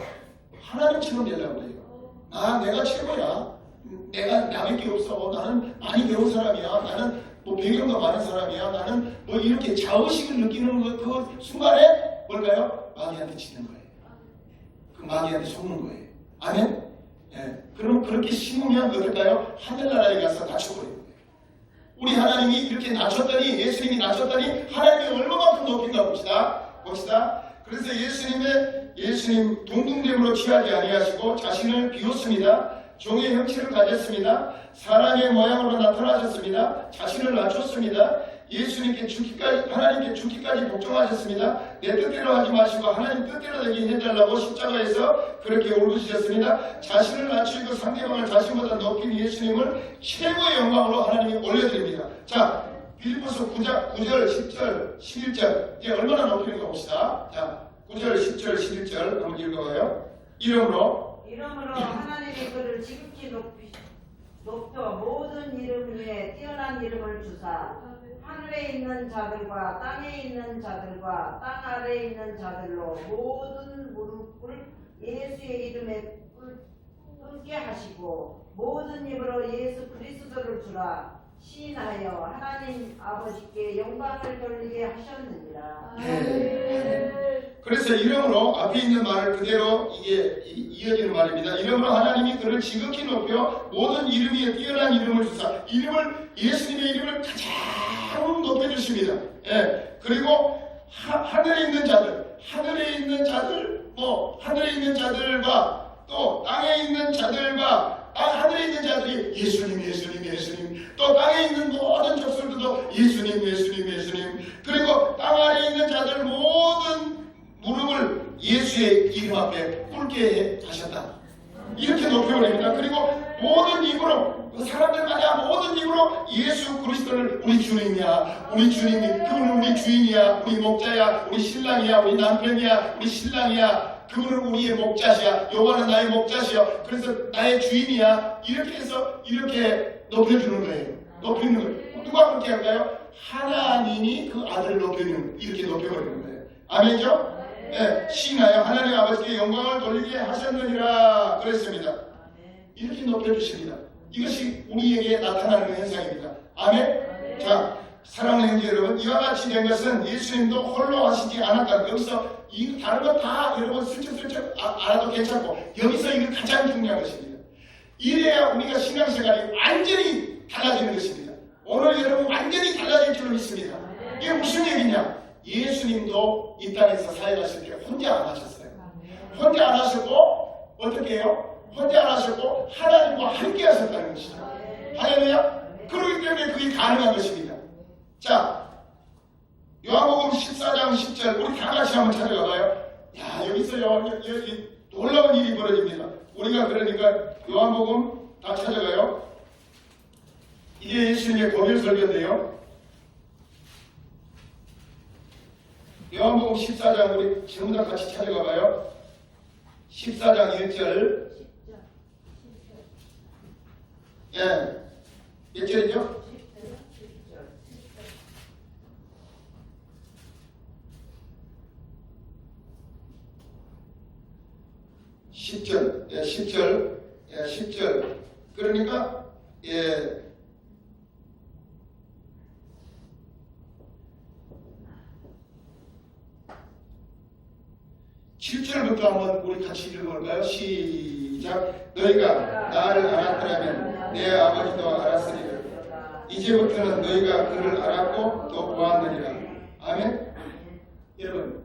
하나님처럼 되려고 그래요. 내가 최고야. 내가 남의 게 없어. 나는 많이 배운 사람이야. 나는 뭐 배경도 많은 사람이야. 나는 뭐 이렇게 자의식을 느끼는 그 순간에 뭘까요? 마귀한테 치는 거예요. 그 마귀한테 속는 거예요. 아멘? 예. 그럼 그렇게 심으면 어떨까요? 하늘나라에 가서 낮춰버리는 거예요. 우리 하나님이 이렇게 낮췄더니, 예수님이 낮췄더니 하나님이 얼마만큼 높인가 봅시다. 그래서 예수님 동등됨으로 취하지 아니하시고 자신을 비웠습니다. 종의 형체를 가졌습니다. 사람의 모양으로 나타나셨습니다. 자신을 낮췄습니다. 하나님께 죽기까지 복종하셨습니다. 내 뜻대로 하지 마시고 하나님 뜻대로 되게 해달라고 십자가에서 그렇게 울부짖었습니다. 자신을 낮추고 상대방을 자신보다 높인 예수님을 최고의 영광으로 하나님이 올려드립니다. 자, 빌립보서 9절, 10절, 11절. 이제 얼마나 높이는 거 봅시다. 자, 9절, 10절, 11절 한번 읽어봐요. 이름으로 하나님이 그를 지극히 높여 모든 이름 위에 뛰어난 이름을 주사 하늘에 있는 자들과 땅에 있는 자들과 땅 아래에 있는 자들로 모든 무릎을 예수의 이름에 꿇게 하시고 모든 입으로 예수 그리스도를 주라 시인하여 하나님 아버지께 영광을 돌리게 하셨느니라. 그래서 이름으로 앞에 있는 말을 그대로 이게 이어지는 말입니다. 이름으로 하나님이 그를 지극히 높여 모든 이름 위에 뛰어난 이름을 주사, 예수님의 이름을 가장 높여주십니다. 예. 그리고 하늘에 있는 자들과 또 땅에 있는 자들과 하늘에 있는 자들이 예수님 또 땅에 있는 모든 족속들도 예수님 그리고 땅 아래에 있는 자들 모든 무릎을 예수의 이름 앞에 꿇게 하셨다. 이렇게 높여버립니다. 그리고 모든 입으로 사람들마다 모든 입으로 예수 그리스도를 우리 주님이야, 우리 주님이 그분은 우리 주인이야, 우리 목자야, 우리 신랑이야, 우리 남편이야, 우리 신랑이야, 그분은 우리의 목자시야, 여호와는 나의 목자시야, 그래서 나의 주인이야. 이렇게 해서 이렇게 높여주는 거예요. 높이는 거예요. 누가 그렇게 할까요? 하나님이 그 아들을 높여주는, 이렇게 높여버리는 거예요. 아멘이죠? 네, 시나요 하나님 아버지께 영광을 돌리게 하셨느니라 그랬습니다. 이렇게 높여주십니다. 이것이 우리에게 나타나는 현상입니다. 아멘? 자, 사랑하는 형제 여러분, 이와 같이 된 것은 예수님도 홀로 하시지 않았다. 여기서 다른 거 다 여러분 슬쩍슬쩍 알아도 괜찮고, 여기서 이게 가장 중요한 것입니다. 이래야 우리가 신앙생활이 완전히 달라지는 것입니다. 오늘 여러분 완전히 달라질 줄 믿습니다. 이게 무슨 얘기냐? 예수님도 이 땅에서 사역하실 때 혼자 안 하셨어요. 혼자 안 하셨고 어떻게 해요? 혼자 안 하셨고 하나님과 함께 하셨다는 것이죠. 할렐루야. 그렇기 때문에 그게 가능한 것입니다. 자, 요한복음 14장 10절 우리 다 같이 한번 찾아가봐요. 야, 여기서요 여기 놀라운 일이 벌어집니다. 우리가 그러니까 요한복음 다 찾아가요. 이게 예수님의 고별 설교인데요. 요한복음 14장 우리 전부 다 같이 찾아가봐요. 14장 1절. 예, 몇 절이죠? 10절. 예, 10절. 예, 10절. 그러니까 예. 7절부터 한번 우리 같이 읽어볼까요? 시작. 너희가 나를 알았더라면 내 아버지도 알았으리라. 이제부터는 너희가 그를 알았고 또 보았느니라. 아멘. 여러분,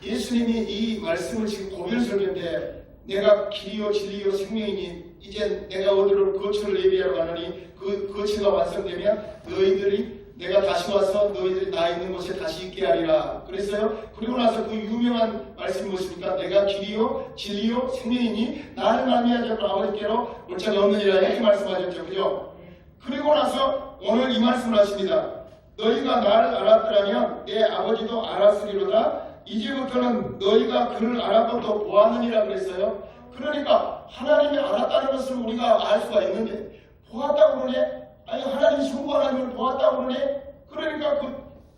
예수님이 이 말씀을 지금 고별 설교인데 내가 길이요 진리요 생명이니 이제 내가 어디로 거처를 예비하러 가느니 그 거처가 완성되면 너희들이 내가 다시 와서 너희들이 나 있는 곳에 다시 있게 하리라 그랬어요. 그리고 나서 그 유명한 말씀이 무엇입니까? 내가 길이요 진리요 생명이니 나를 말미암아 아버지께로 올 자가 없느니라 이렇게 말씀하셨죠. 그죠? 그리고 나서 오늘 이 말씀을 하십니다. 너희가 나를 알았더라면 내 아버지도 알았으리로다. 이제부터는 너희가 그를 알았고 또 보았느니라 그랬어요. 그러니까 하나님이 알았다는 것을 우리가 알 수가 있는데 보았다고 그러네? 아니 하나님이 성부 하나님을 보았다고 그러네? 그러니까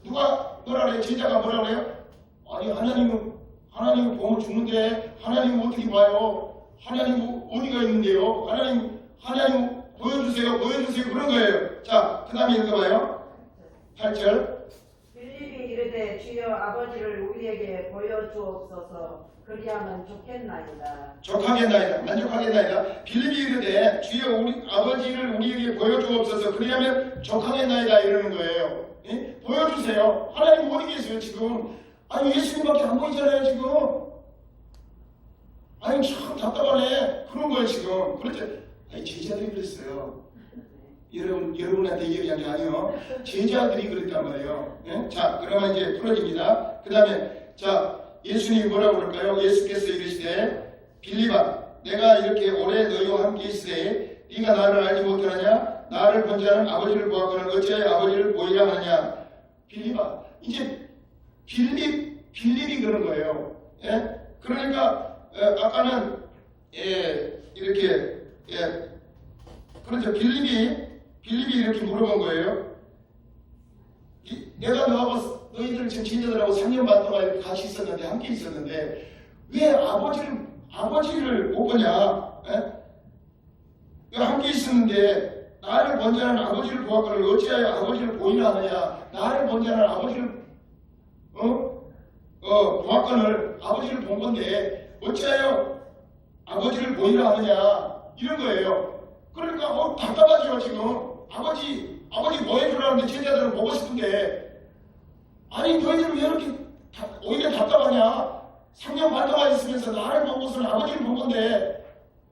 누가 뭐라 그래? 제자가 뭐라 그래요? 아니 하나님은 보면 죽는데 하나님은 어떻게 봐요? 하나님 어디가 있는데요? 하나님 보여주세요 그런 거예요. 자, 그 다음에 읽어봐요. 8절. 빌립이 이르되 주여 아버지를 우리에게 보여주옵소서 그리하면 좋겠나이다. 족하겠나이다. 만족하겠나이다. 빌립이 이르되 주여 우리 아버지를 우리에게 보여주옵소서 그리하면 족하겠나이다 이러는 거예요. 예? 보여주세요. 하나님 어디 계세요 지금? 아니 예수님밖에 안 보이잖아요 지금. 아니 참 답답하네. 그런 거예요 지금. 그렇죠. 아니 제자들이 그랬어요. 여러분한테 얘기한 게 아니요. 제자들이 그랬단 말이에요. 예? 자, 그러면 이제 풀어집니다. 그 다음에, 자, 예수님이 뭐라고 그럴까요? 예수께서 이르시되, 빌립아, 내가 이렇게 오래 너희와 함께 있으되, 네가 나를 알지 못하느냐? 나를 본 자는 아버지를 보았거늘 어찌하여 아버지를 보이라 하느냐? 빌립아, 이제 빌립이 그런 거예요. 예? 그러니까, 아까는, 이렇게, 그렇죠. 빌립이 이렇게 물어본 거예요. 내가 너희들 지금 제자들하고 3년 반 동안 같이 있었는데, 함께 있었는데, 왜 아버지를 못 보냐? 왜 함께 있었는데, 나를 본 자는 아버지를 보았거늘 어찌하여 아버지를 보이나 하느냐? 나를 본 자는 아버지를, 보았거늘 아버지를 본 건데, 어찌하여 아버지를 보이나 하느냐? 이런 거예요. 그러니까, 답답하죠, 지금. 아버지 뭐 해주라는데 제자들은 보고 싶은데 아니 너희들은 왜 이렇게 오히려 답답하냐? 3년 반 동안 있으면서 나를 보고서는 아버지를 본 건데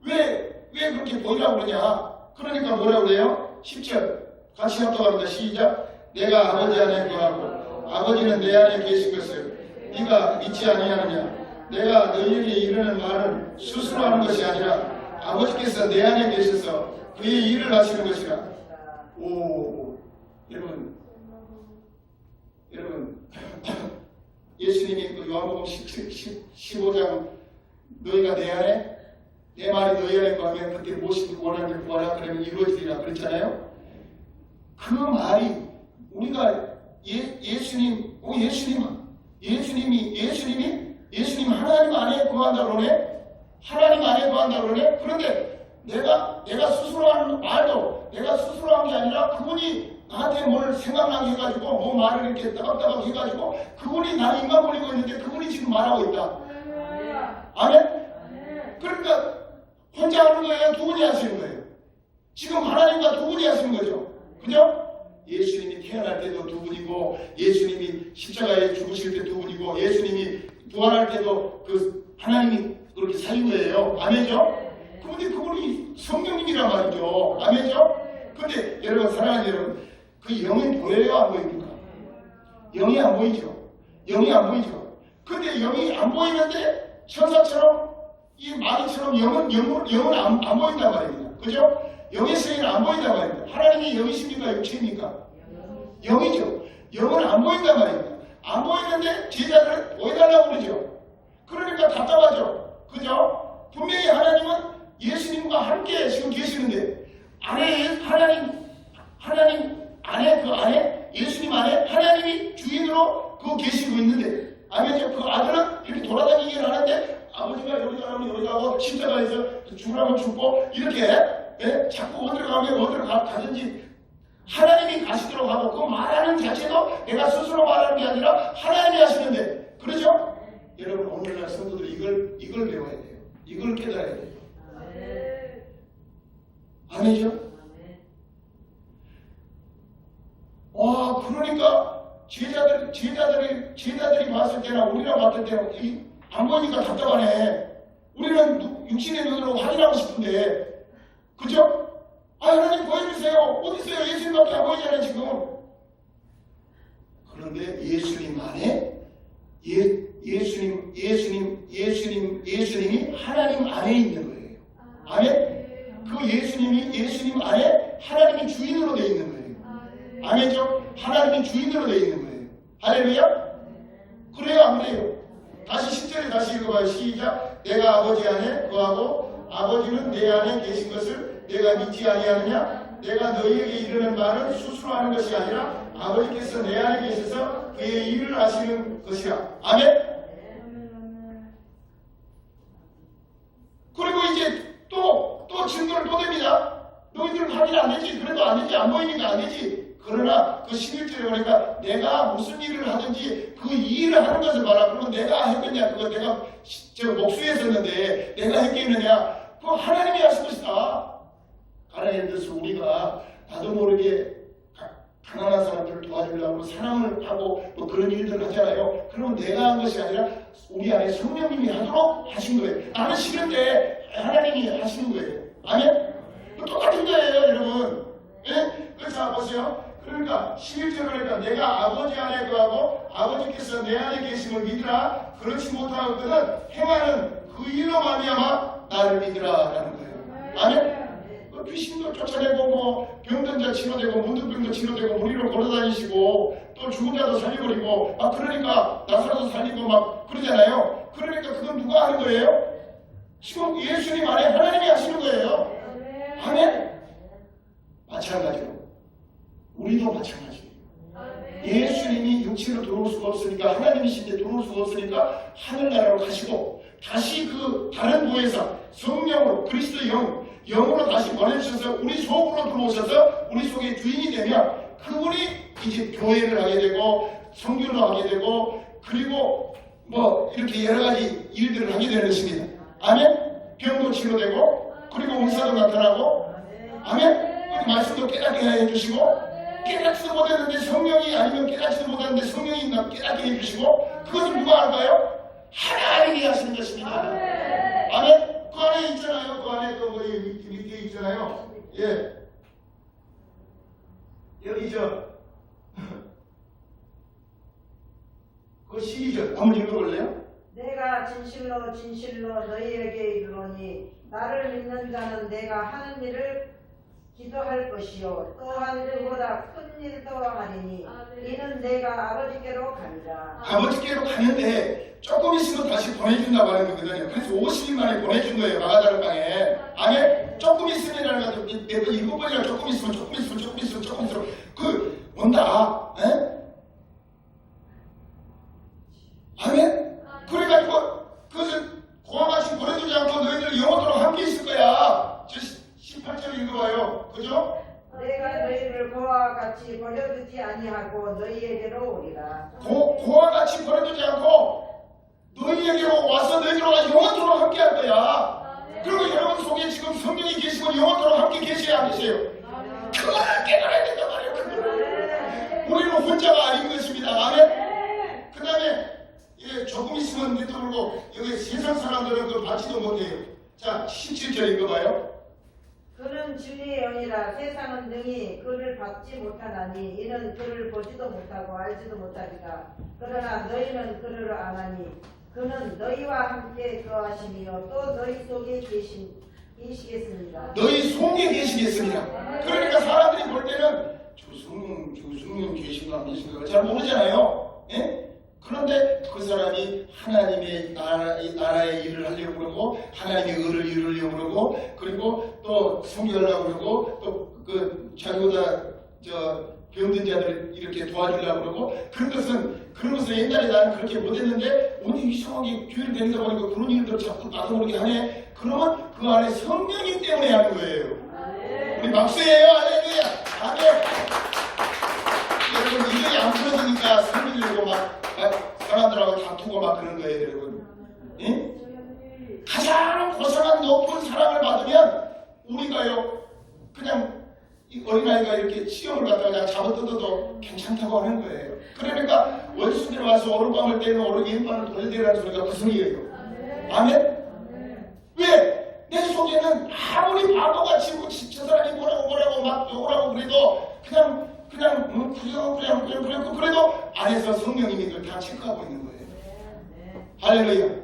왜 그렇게 보이라고 그러냐? 그러니까 뭐라고 그래요? 10절 같이 합독합니다. 시작. 내가 아버지 안에 거하고 아버지는 내 안에 계신 것을 네가 믿지 아니하느냐? 내가 너희에게 이르는 말은 스스로 하는 것이 아니라 아버지께서 내 안에 계셔서 그의 일을 하시는 것이라. 오, 여러분, 예수님이 그 요한복음 15장 너희가 내 안에, 내 말이 너희 안에 거하면 그때 무엇을 원하는 걸 구하라 그러면 이루어지리라 그랬잖아요. 그 말이 우리가 예수님 하나님 안에 거한다 그러네. 하나님 안에 거한다 그러네. 그런데 내가 스스로 하는 말도 내가 스스로 한 게 아니라 그분이 나한테 뭘 생각나게 해가지고 뭐 말을 이렇게 따박따박 해가지고 그분이 나를 인간 버리고 있는데 그분이 지금 말하고 있다. 아멘? 그러니까 혼자 하는 거예요? 두 분이 하시는 거예요? 지금 하나님과 두 분이 하시는 거죠. 그죠? 예수님이 태어날 때도 두 분이고 예수님이 십자가에 죽으실 때 두 분이고 예수님이 부활할 때도 그 하나님이 그렇게 살린 거예요. 아멘죠? 그런데 그분이 성령님이란 말이죠. 아멘죠? 근데 여러분, 사랑하는 여러분, 그 영이 보여요? 안 보입니까? 영이 안 보이죠? 근데 영이 안 보이는데 천사처럼 이 마귀처럼 영은 안 보인단 말입니다. 그죠? 영의 세계는 안 보인단 말입니다. 하나님이 영이십니까? 육체입니까? 영이죠. 영은 안 보인단 말입니다. 안 보이는데 제자들은 보여달라고 그러죠. 그러니까 답답하죠. 그죠? 분명히 하나님은 예수님과 함께 지금 계시는데 하나님 안에 그 안에 예수님 안에 하나님이 주인으로 계시고 있는데 아멘죠? 그 아들은 이렇게 돌아다니긴 하는데 아버지가 여기 가면 여기 가고 십자가에서 죽으라면 죽고 이렇게 자꾸 어디로 가든지 하나님이 가시도록 하고 그 말하는 자체도 내가 스스로 말하는 게 아니라 하나님이 하시는데 그렇죠? 여러분 오늘날 성도들 이걸 배워야 돼요. 이걸 깨달아야 돼요. 아멘이죠? 와, 그러니까 제자들이 봤을 때나 우리가 봤을 때는 안 보니까 답답하네. 우리는 우리는 육신의 눈으로 확인하고 싶은데, 그죠? 아, 하나님 보여주세요. 어디 있어요? 예수님밖에 안 보이잖아요, 지금. 그런데 예수님 안에 예수님이 하나님 안에 있는 거예요. 아멘? 그 예수님 안에 하나님이 주인으로 되어 있는 거예요. 아멘죠? 하나님이 주인으로 되어 있는 거예요. 할렐루야? 그래요, 안 그래요? 다시 10절에 다시 읽어봐요. 시작. 내가 아버지 안에 거하고 아버지는 내 안에 계신 것을 내가 믿지 아니하느냐? 내가 너희에게 이르는 말은 스스로 하는 것이 아니라 아버지께서 내 안에 계셔서 그의 일을 하시는 것이라. 아멘? 그리고 이제 또 증거를 또 댑니다. 너희들은 확인 안 되지. 그래도 안 되지. 안 보이니까 안 되지. 그러나 그 11절에 보니까 내가 무슨 일을 하든지 그 일을 하는 것을 봐라. 그러면 내가 했겠냐? 그거 내가 목수에 썼는데 내가 했겠느냐? 그거 하나님이 하신 것이다. 가나안에 들어서 우리가 나도 모르게 가난한 사람들을 도와주려고 사랑을 하고 또 그런 일들을 하잖아요. 그러면 내가 한 것이 아니라 우리 안에 성령님이 하도록 하신 거예요. 나는 싫은데 하나님이 하시는 거예요. 아멘? 똑같은 거예요, 여러분. 예? 그래서 보세요. 그러니까 11절 그러니까 내가 아버지 안에 거하고 아버지께서 내 안에 계심을 믿으라. 그렇지 못하거든 행하는 그 일로 말미암아 나를 믿으라라는 거예요. 아멘? 귀신도 쫓아내고 뭐 병든 자 치료되고 문득병도 치료되고 무리로 걸어다니시고 또 죽은 자도 살려버리고 막 그러니까 나사로도 살리고 막 그러잖아요. 그러니까 그건 누가 하는 거예요? 지금 예수님 안에 하나님이 하시는 거예요. 아멘? 마찬가지로 우리도 마찬가지예요. 예수님이 육체로 들어올 수가 없으니까 하나님이신데 들어올 수가 없으니까 하늘나라로 가시고 다시 그 다른 보혜사 성령으로 그리스도의 영으로 다시 보내주셔서 우리 속으로 들어오셔서 우리 속에 주인이 되면 그분이 이제 교회를 하게 되고 성교를 하게 되고 그리고 뭐 이렇게 여러 가지 일들을 하게 되는 것입니다. 아멘? 병도 치료되고 그리고 은사도 나타나고 아멘? 우리 말씀도 깨닫게 해주시고 깨닫지도 못했는데 성령이 아니면 깨닫지도 못했는데 성령이 깨닫게 해주시고 그것을 누가 할까요? 하나님이 하시는 것입니다. 아멘? 그 안에 있잖아요. 그 안에 그 밑에 있잖아요. 예. 여기 그 12절 한번 읽어볼래요? 내가 진실로 진실로 너희에게 이르노니 나를 믿는 자는 내가 하는 일을 기도할 것이요 또한 그보다 큰 일도 하리니 이는 내가 아버지께로 가니라. 아버지께로 가는데 조금 있으면 다시 보내준다고 하는 거거든요. 그래서 50일 만에 보내준 거예요. 마가다락방에. 안에 조금 있으면이라는 거 매번 7번이나 조금 있으면 그 온다. 에? 아멘? 그래가지고 그것을 고아같이 보내주지 않고 너희들 영원토록 함께 있을 거야. 18절 읽어봐요. 그죠? 내가 너희를 고아와 같이 버려두지 아니하고 너희에게로 오리라. 고아와 같이 버려두지 않고 너희에게로 와서 너희들과 영원토록 함께 할 거야. 그리고 여러분 속에 지금 성령이 계시고 영원토록 함께 계셔야 안 계세요? 그걸 깨달아야 된단 말이에요. 그걸. 우리는 혼자가 아닌 것입니다. 아멘? 그 다음에 조금 있으면 밑도 그러고 여기 세상 사람들은 그걸 받지도 못해요. 자 17절 읽어봐요. 그는 주의 영이라 세상은 능히 그를 받지 못하나니 이는 그를 보지도 못하고 알지도 못하리라. 그러나 너희는 그를 아나니 그는 너희와 함께 거하시며 또 너희 속에 계시겠습니다. 너희 속에 계시겠습니다. 그러니까 사람들이 볼 때는 주승님 계신가 안 계신가 잘 모르잖아요. 예? 그런데 그 사람이 하나님의 나라의 일을 하려고 그러고 하나님의 의를 이루려고 그러고 그리고 또 섬기려고 그러고 또 그 자기보다 병든 자들 이렇게 도와주려고 그러고 그런 것을 옛날에 나는 그렇게 못했는데 오늘 이상하게 교회를 다니다 보니까 그런 일들을 자꾸 나도 모르게 하네. 그러면 그 안에 성령님 때문에 하는 거예요. 우리 박수예요. 할렐루야. 아멘. 여러분 이전이 안 풀어지니까 살리려고 막 사람들하고 다투고 막 그런 거예요, 여러분. 예? 가장 고상한 높은 사랑을 받으면 우리가요 그냥 이 어린아이가 이렇게 시험을 갖다가 그냥 잡아뜯어도 괜찮다고 하는 거예요. 그러니까 원수들이 와서 오른밤을 때리면 오른 왼밤을 돌려대라는 소리가 그 소리예요. 아멘? 왜 오라고 그래도 그냥 그래도 안에서 성령님이 그걸 다 체크하고 있는 거예요. 할렐루야.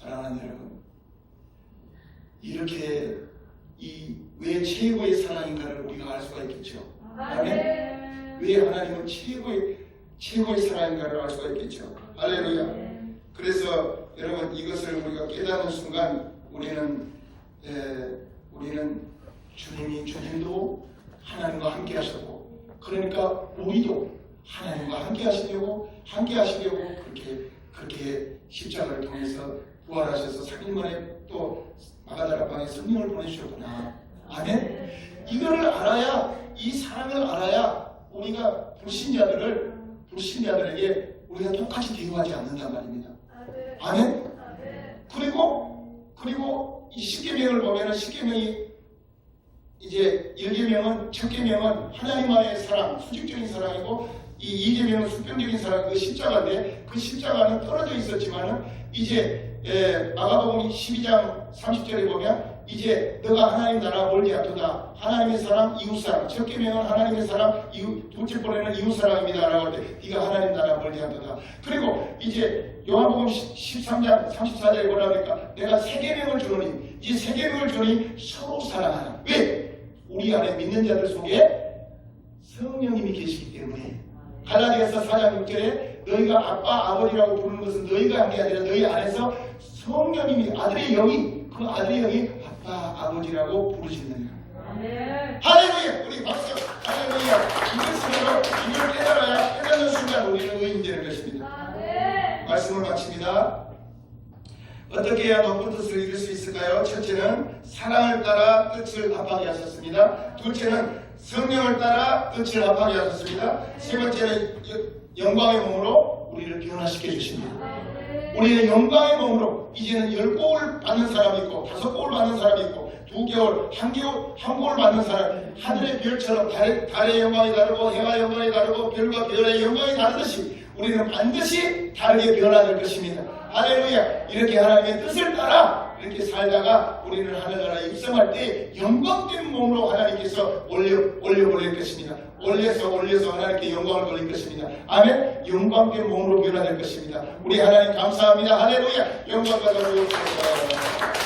사랑하는 여러분, 이렇게 이 왜 최고의 사랑인가를 우리가 알 수가 있겠죠. 아멘. 왜 하나님은 최고의 사랑인가를 알 수가 있겠죠. 할렐루야. 그래서 여러분, 이것을 우리가 깨닫는 순간 우리는 주님도 하나님과 함께 하셨고, 그러니까 우리도 하나님과 함께 하시려고 그렇게 십자가를 통해서 부활하셔서 3일 만에 또 마가다락방에 성령을 보내주셨구나. 아멘. 이거를 알아야, 이 사랑을 알아야 우리가 불신자들에게 우리가 똑같이 대우하지 않는단 말입니다. 아멘. 그리고 이 십계명을 보면은 십계명이 이제 1계명은 첫 계명은 하나님과의 사랑, 수직적인 사랑이고, 이 2계명은 수평적인 사랑, 그 십자가인데, 그 십자가는 떨어져 있었지만은 이제 마가복음 12장 30절에 보면 이제 너가 하나님 나라 멀지 않도다. 하나님의 사랑, 이웃사랑. 첫 계명은 하나님의 사랑, 둘째 번에는 이웃사랑입니다 라고 할 때 네가 하나님 나라 멀지 않도다. 그리고 이제 요한복음 13장 34절에 뭐라 그러니까 내가 새 계명을 주노니, 이 새 계명을 주노니 서로 사랑하라. 왜? 우리 안에 믿는 자들 속에 성령님이 계시기 때문에. 갈라디아서 4장 6절에 너희가 아빠 아버지라고 부르는 것은 너희가 한 게 아니라 너희 안에서 성령님이, 아들의 영이, 그 아들의 영이 아빠 아버지라고 부르시느니라. 할렐루야. 우리 박수. 할렐루야. 이걸 깨달아야, 깨닫는 순간 우리는 의인되는 것입니다. 말씀을 마칩니다. 어떻게 해야 높은 뜻을 이룰 수 있을까요? 첫째는 사랑을 따라 뜻을 합하게 하셨습니다. 둘째는 성령을 따라 뜻을 합하게 하셨습니다. 세 번째는 영광의 몸으로 우리를 변화시켜 주십니다. 우리는 영광의 몸으로 이제는 10곡을 받는 사람이 있고 5곡을 받는 사람이 있고 2개월, 1곡을 받는 사람, 하늘의 별처럼 달의 영광이 다르고 해와 영광이 다르고 별과 별의 영광이 다르듯이 우리는 반드시 다르게 변화될 것입니다. 할렐루야. 이렇게 하나님의 뜻을 따라 이렇게 살다가 우리는 하늘나라에 입성할 때 영광된 몸으로 하나님께서 올려버릴 것입니다. 올려서 하나님께 영광을 돌릴 것입니다. 아멘. 영광된 몸으로 변화될 것입니다. 우리 하나님 감사합니다. 할렐루야. 영광 받아주옵소서.